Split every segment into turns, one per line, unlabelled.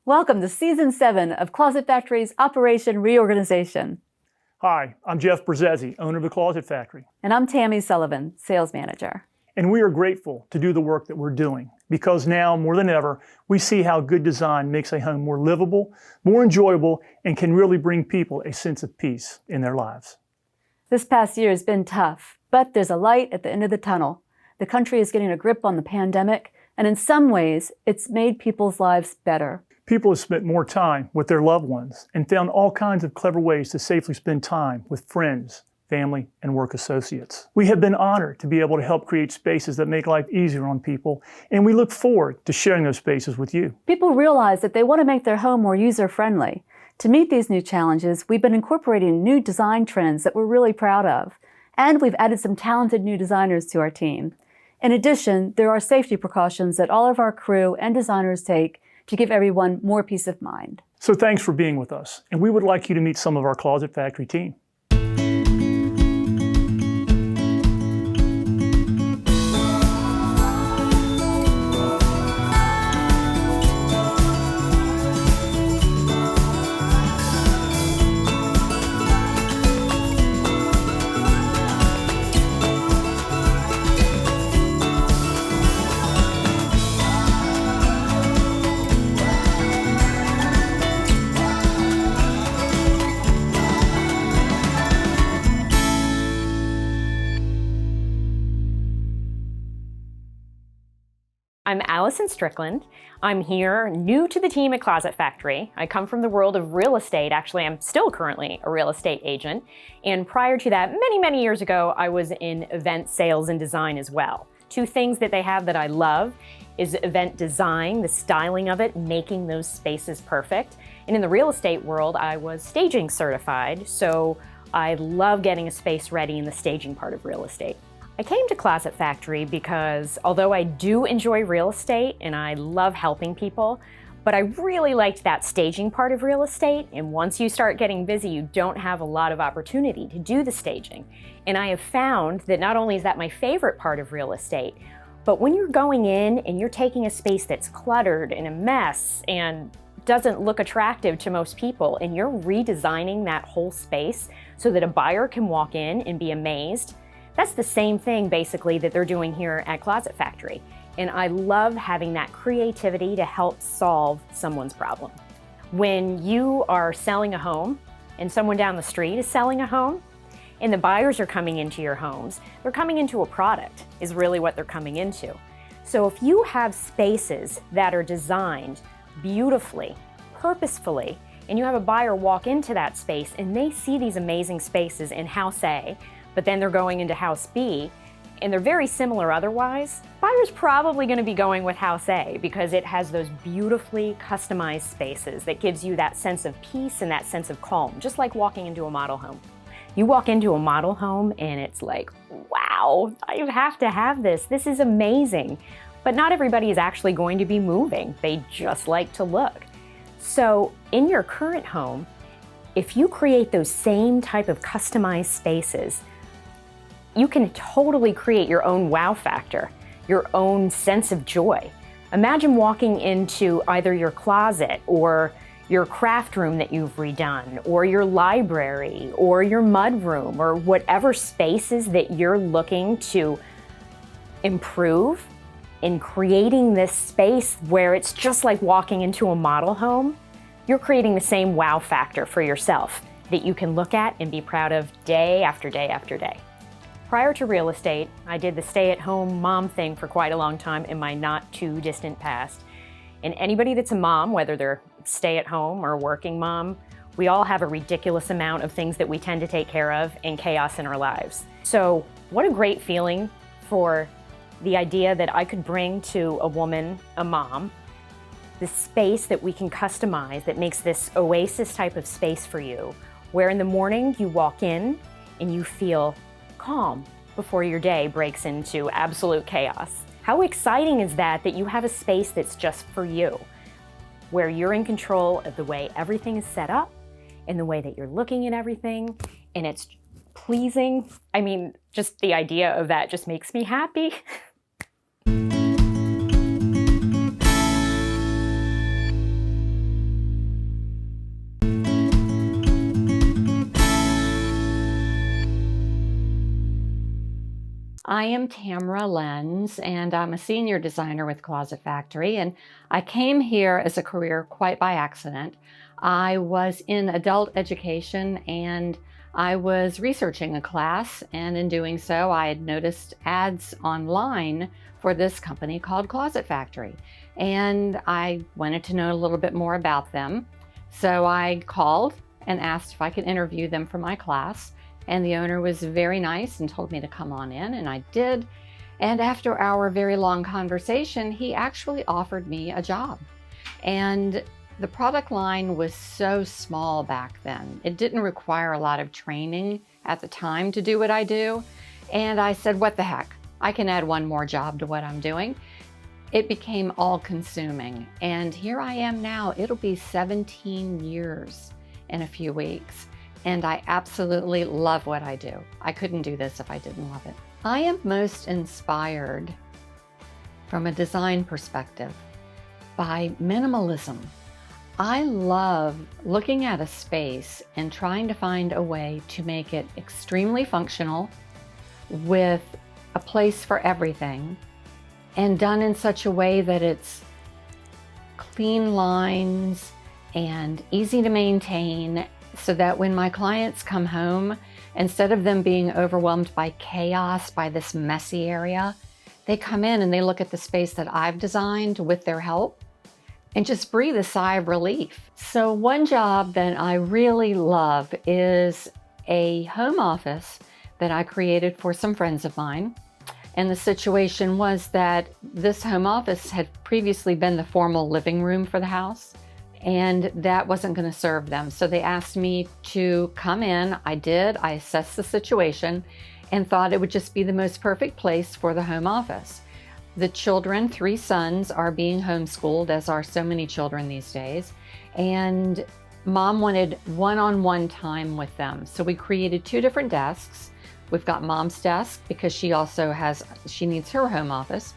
Welcome to Season 7 of Closet Factory's Operation ReOrganization.
Hi, I'm Jeff Brzezzi, owner of the Closet Factory.
And I'm Tammy Sullivan, Sales Manager.
And we are grateful to do the work that we're doing because now, more than ever, we see how good design makes a home more livable, more enjoyable, and can really bring people a sense of peace in their lives.
This past year has been tough, but there's a light at the end of the tunnel. The country is getting a grip on the pandemic, and in some ways, it's made people's lives better.
People have spent more time with their loved ones and found all kinds of clever ways to safely spend time with friends, family, and work associates. We have been honored to be able to help create spaces that make life easier on people, and we look forward to sharing those spaces with you.
People realize that they want to make their home more user-friendly. To meet these new challenges, we've been incorporating new design trends that we're really proud of, and we've added some talented new designers to our team. In addition, there are safety precautions that all of our crew and designers take to give everyone more peace of mind.
So thanks for being with us, and we would like you to meet some of our Closet Factory team.
I'm Allison Strickland. I'm here new to the team at Closet Factory. I come from the world of real estate. Actually, I'm still currently a real estate agent. And prior to that, many years ago, I was in event sales and design as well. Two things that they have that I love is event design, the styling of it, making those spaces perfect. And in the real estate world, I was staging certified. So I love getting a space ready in the staging part of real estate. I came to Closet Factory because although I do enjoy real estate and I love helping people, but I really liked that staging part of real estate. And once you start getting busy, you don't have a lot of opportunity to do the staging. And I have found that not only is that my favorite part of real estate, but when you're going in and you're taking a space that's cluttered and a mess and doesn't look attractive to most people, and you're redesigning that whole space so that a buyer can walk in and be amazed, that's the same thing basically that they're doing here at Closet Factory. And I love having that creativity to help solve someone's problem. When you are selling a home and someone down the street is selling a home and the buyers are coming into your homes, they're coming into a product is really what they're coming into. So if you have spaces that are designed beautifully, purposefully, and you have a buyer walk into that space and they see these amazing spaces in House A, but then they're going into House B, and they're very similar otherwise, buyer's probably gonna be going with House A because it has those beautifully customized spaces that gives you that sense of peace and that sense of calm, just like walking into a model home. You walk into a model home and it's like, wow, I have to have this. This is amazing. But not everybody is actually going to be moving. They just like to look. So in your current home, if you create those same type of customized spaces, you can totally create your own wow factor, your own sense of joy. Imagine walking into either your closet or your craft room that you've redone, or your library, or your mud room, or whatever spaces that you're looking to improve in creating this space where it's just like walking into a model home. You're creating the same wow factor for yourself that you can look at and be proud of day after day after day. Prior to real estate, I did the stay-at-home mom thing for quite a long time in my not-too-distant past. And anybody that's a mom, whether they're stay-at-home or working mom, we all have a ridiculous amount of things that we tend to take care of and chaos in our lives. So what a great feeling for the idea that I could bring to a woman, a mom, this space that we can customize that makes this oasis type of space for you, where in the morning you walk in and you feel calm before your day breaks into absolute chaos. How exciting is that you have a space that's just for you, where you're in control of the way everything is set up and the way that you're looking at everything, and it's pleasing. I mean, just the idea of that just makes me happy.
I am Tamara Lenz, and I'm a senior designer with Closet Factory, and I came here as a career quite by accident. I was in adult education and I was researching a class, and in doing so, I had noticed ads online for this company called Closet Factory, and I wanted to know a little bit more about them. So I called and asked if I could interview them for my class, and the owner was very nice and told me to come on in, and I did. And after our very long conversation, he actually offered me a job. And the product line was so small back then. It didn't require a lot of training at the time to do what I do. And I said, what the heck? I can add one more job to what I'm doing. It became all-consuming. And here I am now. It'll be 17 years in a few weeks. And I absolutely love what I do. I couldn't do this if I didn't love it. I am most inspired from a design perspective by minimalism. I love looking at a space and trying to find a way to make it extremely functional with a place for everything and done in such a way that it's clean lines and easy to maintain, so that when my clients come home, instead of them being overwhelmed by chaos, by this messy area, they come in and they look at the space that I've designed with their help and just breathe a sigh of relief. So one job that I really love is a home office that I created for some friends of mine. And the situation was that this home office had previously been the formal living room for the house, and that wasn't going to serve them. So they asked me to come in. I did. I assessed the situation and thought it would just be the most perfect place for the home office. The children, 3 sons, are being homeschooled, as are so many children these days, and Mom wanted one-on-one time with them. So we created 2 different desks. We've got Mom's desk because she needs her home office,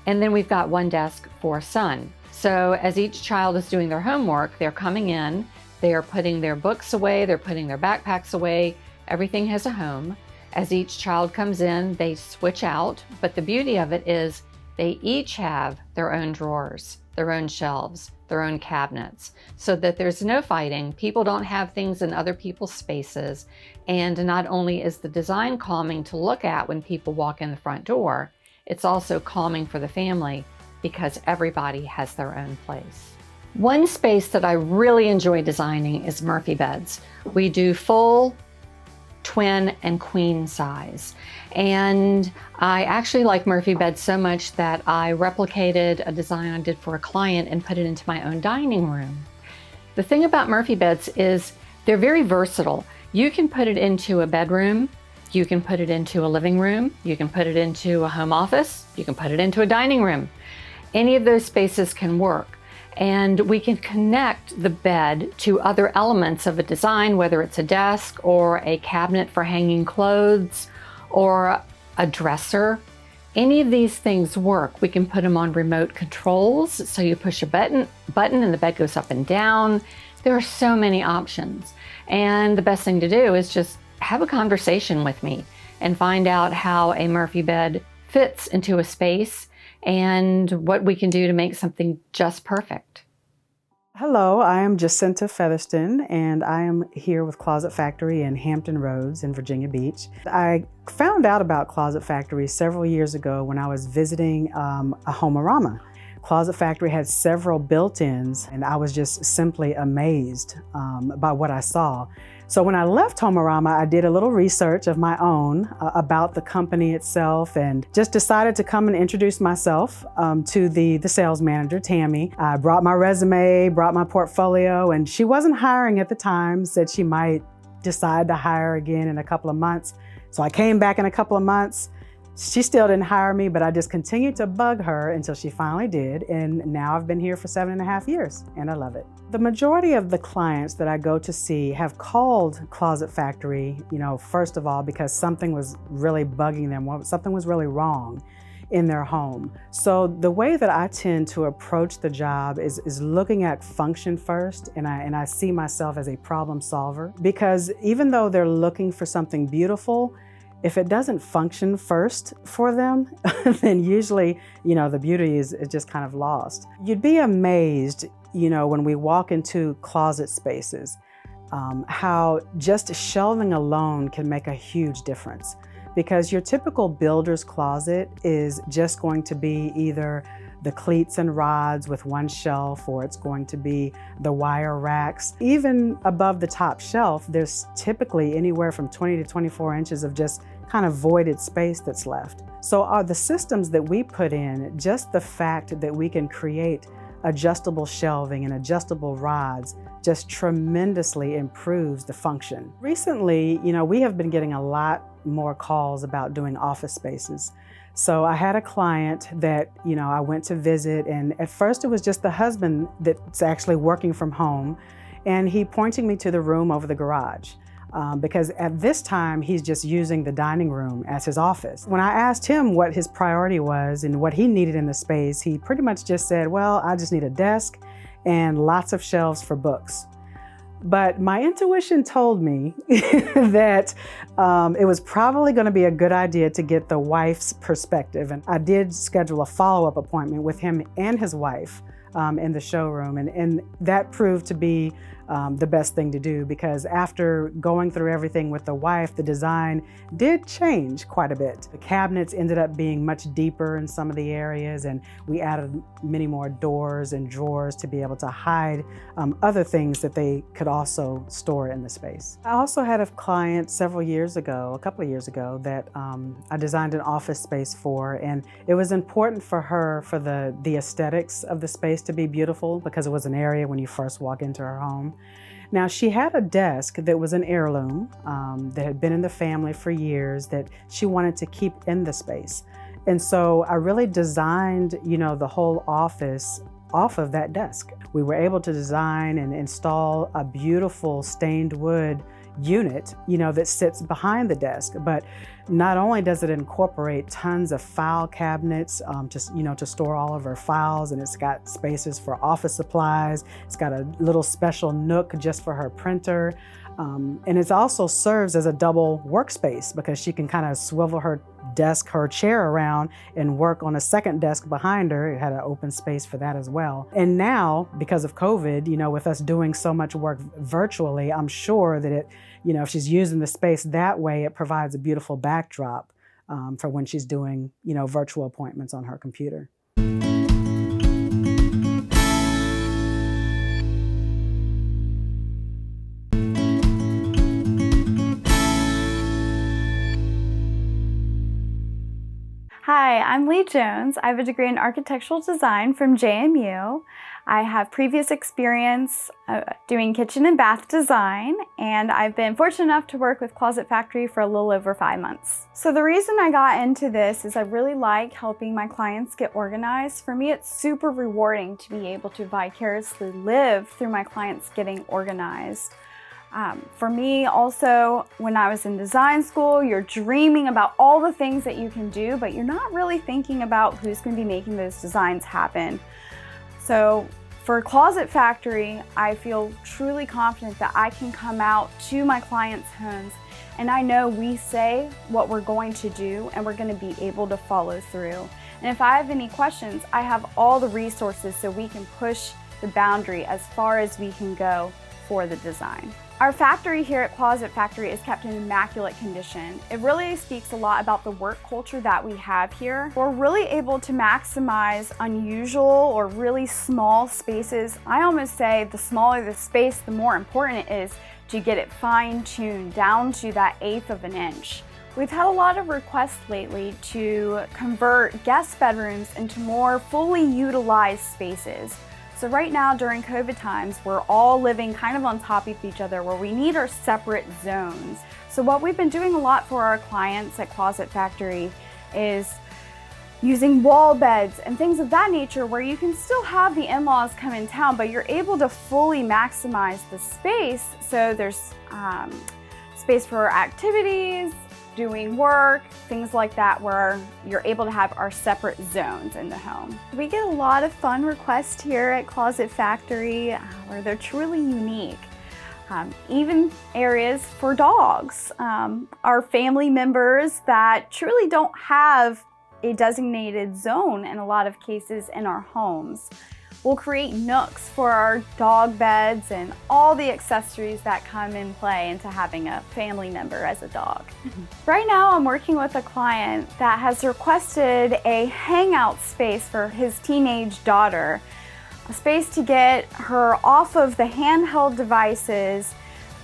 and then we've got one desk for son. So as each child is doing their homework, they're coming in, they are putting their books away, they're putting their backpacks away, everything has a home. As each child comes in, they switch out, but the beauty of it is they each have their own drawers, their own shelves, their own cabinets, so that there's no fighting. People don't have things in other people's spaces. And not only is the design calming to look at when people walk in the front door, it's also calming for the family because everybody has their own place. One space that I really enjoy designing is Murphy beds. We do full, twin, and queen size. And I actually like Murphy beds so much that I replicated a design I did for a client and put it into my own dining room. The thing about Murphy beds is they're very versatile. You can put it into a bedroom, you can put it into a living room, you can put it into a home office, you can put it into a dining room. Any of those spaces can work. And we can connect the bed to other elements of a design, whether it's a desk or a cabinet for hanging clothes or a dresser. Any of these things work. We can put them on remote controls. So you push a button and the bed goes up and down. There are so many options. And the best thing to do is just have a conversation with me and find out how a Murphy bed fits into a space and what we can do to make something just perfect.
Hello, I am Jacqueline Featherston, and I am here with Closet Factory in Hampton Roads in Virginia Beach. I found out about Closet Factory several years ago when I was visiting a Home-A-Rama. Closet Factory had several built-ins, and I was just simply amazed by what I saw. So when I left Home-A-Rama, I did a little research of my own about the company itself and just decided to come and introduce myself to the sales manager, Tammy. I brought my resume, brought my portfolio, and she wasn't hiring at the time, said she might decide to hire again in a couple of months. So I came back in a couple of months. She still didn't hire me, but I just continued to bug her until she finally did. And now I've been here for 7.5 years and I love it. The majority of the clients that I go to see have called Closet Factory, first of all, because something was really bugging them, something was really wrong in their home. So the way that I tend to approach the job is looking at function first, and I see myself as a problem solver, because even though they're looking for something beautiful, If it doesn't function first for them, then usually, the beauty is just kind of lost. You'd be amazed, when we walk into closet spaces, how just shelving alone can make a huge difference. Because your typical builder's closet is just going to be either the cleats and rods with one shelf, or it's going to be the wire racks. Even above the top shelf, there's typically anywhere from 20 to 24 inches of just kind of voided space that's left. So the systems that we put in, just the fact that we can create adjustable shelving and adjustable rods just tremendously improves the function. Recently, we have been getting a lot more calls about doing office spaces. So I had a client that, I went to visit, and at first it was just the husband that's actually working from home, and he pointed me to the room over the garage. Because at this time, he's just using the dining room as his office. When I asked him what his priority was and what he needed in the space, he pretty much just said, well, I just need a desk and lots of shelves for books. But my intuition told me that it was probably going to be a good idea to get the wife's perspective. And I did schedule a follow-up appointment with him and his wife in the showroom. And that proved to be the best thing to do, because after going through everything with the wife, the design did change quite a bit. The cabinets ended up being much deeper in some of the areas, and we added many more doors and drawers to be able to hide other things that they could also store in the space. I also had a client a couple of years ago, that I designed an office space for, and it was important for her for the aesthetics of the space to be beautiful, because it was an area when you first walk into her home. Now, she had a desk that was an heirloom that had been in the family for years that she wanted to keep in the space. And so I really designed, the whole office off of that desk. We were able to design and install a beautiful stained wood unit, that sits behind the desk. But not only does it incorporate tons of file cabinets to store all of her files, and it's got spaces for office supplies, it's got a little special nook just for her printer, and it also serves as a double workspace, because she can kind of swivel her chair around and work on a second desk behind her. It had an open space for that as well. And now, because of COVID, with us doing so much work virtually, I'm sure that if she's using the space that way, it provides a beautiful backdrop for when she's doing, virtual appointments on her computer.
Hi, I'm Lee Jones. I have a degree in architectural design from JMU. I have previous experience doing kitchen and bath design, and I've been fortunate enough to work with Closet Factory for a little over 5 months. So the reason I got into this is I really like helping my clients get organized. For me, it's super rewarding to be able to vicariously live through my clients getting organized. For me also, when I was in design school, you're dreaming about all the things that you can do, but you're not really thinking about who's going to be making those designs happen. So for Closet Factory, I feel truly confident that I can come out to my clients' homes, and I know we say what we're going to do and we're going to be able to follow through. And if I have any questions, I have all the resources so we can push the boundary as far as we can go for the design. Our factory here at Closet Factory is kept in immaculate condition. It really speaks a lot about the work culture that we have here. We're really able to maximize unusual or really small spaces. I almost say the smaller the space, the more important it is to get it fine-tuned down to that 1/8 of an inch. We've had a lot of requests lately to convert guest bedrooms into more fully utilized spaces. So right now during COVID times, we're all living kind of on top of each other where we need our separate zones. So what we've been doing a lot for our clients at Closet Factory is using wall beds and things of that nature where you can still have the in-laws come in town, but you're able to fully maximize the space. So there's space for activities, doing work, things like that, where you're able to have our separate zones in the home. We get a lot of fun requests here at Closet Factory where they're truly unique. even areas for dogs. Our family members that truly don't have a designated zone in a lot of cases in our homes. We'll create nooks for our dog beds and all the accessories that come in play into having a family member as a dog. Right now I'm working with a client that has requested a hangout space for his teenage daughter, a space to get her off of the handheld devices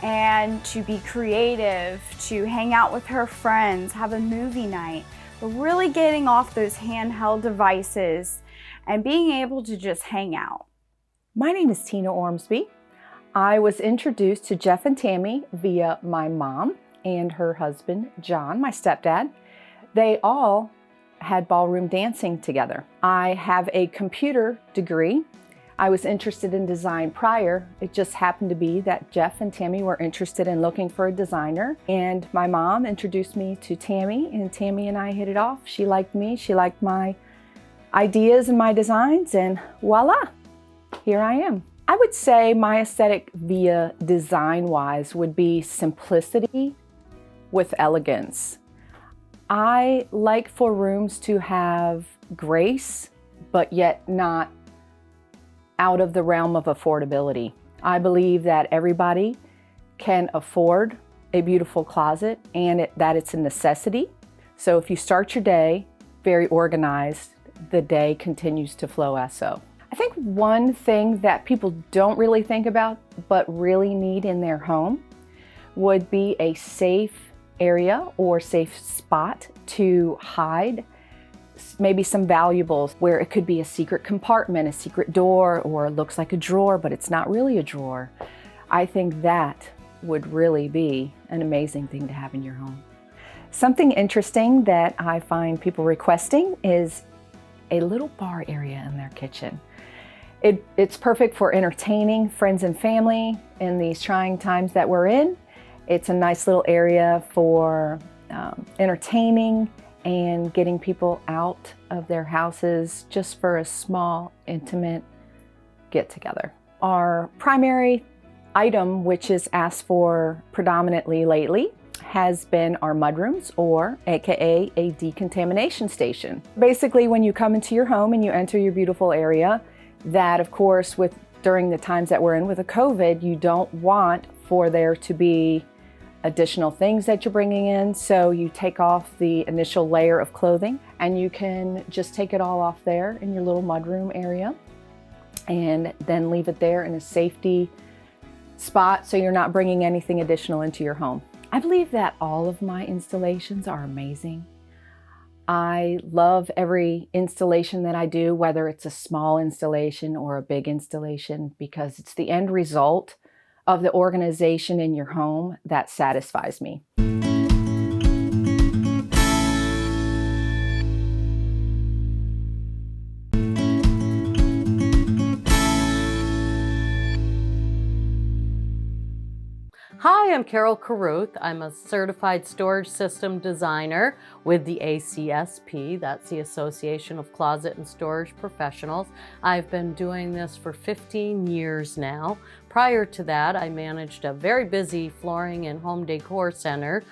and to be creative, to hang out with her friends, have a movie night, but really getting off those handheld devices and being able to just hang out.
My name is Tina Ormsby. I was introduced to Jeff and Tammy via my mom and her husband, John, my stepdad. They all had ballroom dancing together. I have a computer degree. I was interested in design prior. It just happened to be that Jeff and Tammy were interested in looking for a designer, and my mom introduced me to Tammy, and Tammy and I hit it off. She liked me, she liked my ideas and my designs, and voila, here I am. I would say my aesthetic via design-wise would be simplicity with elegance. I like for rooms to have grace, but yet not out of the realm of affordability. I believe that everybody can afford a beautiful closet and that it's a necessity. So if you start your day very organized, the day continues to flow as so. I think one thing that people don't really think about but really need in their home would be a safe area or safe spot to hide maybe some valuables, where it could be a secret compartment, a secret door, or it looks like a drawer but it's not really a drawer. I think that would really be an amazing thing to have in your home. Something interesting that I find people requesting is a little bar area in their kitchen. It's perfect for entertaining friends and family in these trying times that we're in. It's a nice little area for entertaining and getting people out of their houses just for a small, intimate get-together. Our primary item, which is asked for predominantly lately, has been our mudrooms, or AKA a decontamination station. Basically, when you come into your home and you enter your beautiful area, that of course during the times that we're in with the COVID, you don't want for there to be additional things that you're bringing in. So you take off the initial layer of clothing and you can just take it all off there in your little mudroom area and then leave it there in a safety spot so you're not bringing anything additional into your home. I believe that all of my installations are amazing. I love every installation that I do, whether it's a small installation or a big installation, because it's the end result of the organization in your home that satisfies me.
Hi, I'm Carol Karuth. I'm a certified storage system designer with the ACSP, that's the Association of Closet and Storage Professionals. I've been doing this for 15 years now. Prior to that, I managed a very busy flooring and home decor center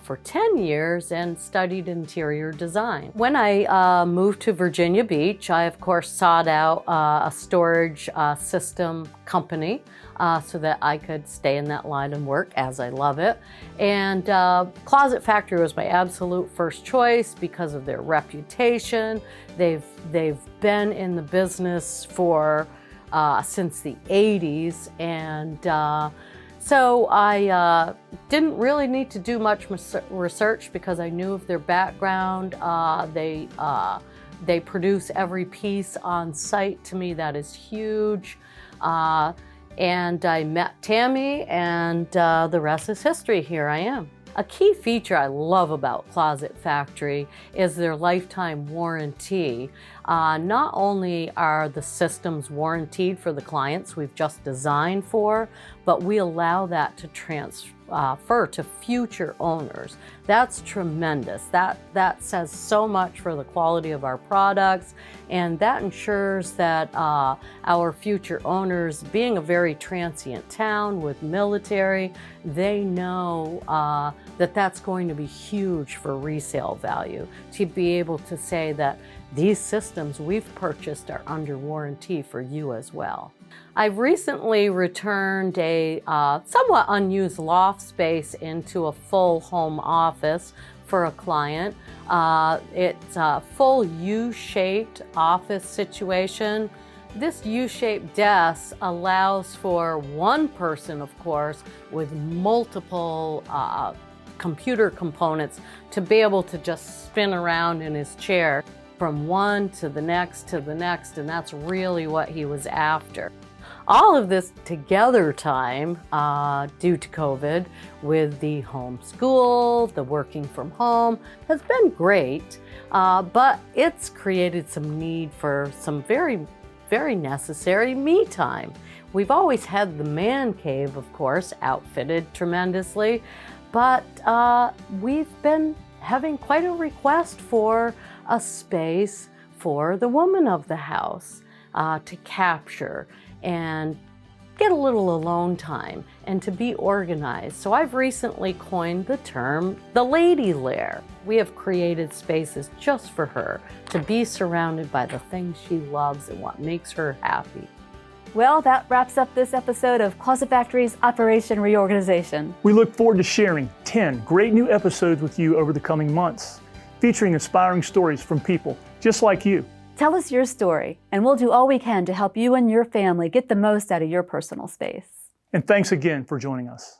for 10 years and studied interior design. When I moved to Virginia Beach, I of course sought out a storage system company so that I could stay in that line and work, as I love it. And Closet Factory was my absolute first choice because of their reputation. They've been in the business for since the 80s, and so I didn't really need to do much research because I knew of their background. They produce every piece on site. To me, that is huge. And I met Tammy, and the rest is history. Here I am. A key feature I love about Closet Factory is their lifetime warranty. Not only are the systems warranted for the clients we've just designed for, but we allow that to transfer to future owners. That's tremendous. That says so much for the quality of our products, and that ensures that our future owners, being a very transient town with military, they know that that's going to be huge for resale value, to be able to say that these systems we've purchased are under warranty for you as well. I've recently returned a somewhat unused loft space into a full home office for a client. It's a full U-shaped office situation. This U-shaped desk allows for one person, of course, with multiple computer components to be able to just spin around in his chair from one to the next to the next, and that's really what he was after. All of this together time due to COVID with the homeschool, the working from home has been great, but it's created some need for some very, very necessary me time. We've always had the man cave, of course, outfitted tremendously, but we've been having quite a request for a space for the woman of the house to capture and get a little alone time and to be organized. So I've recently coined the term the lady lair. We have created spaces just for her to be surrounded by the things she loves and what makes her happy.
Well, that wraps up this episode of Closet Factory's Operation Reorganization.
We look forward to sharing 10 great new episodes with you over the coming months, featuring inspiring stories from people just like you.
Tell us your story, and we'll do all we can to help you and your family get the most out of your personal space.
And thanks again for joining us.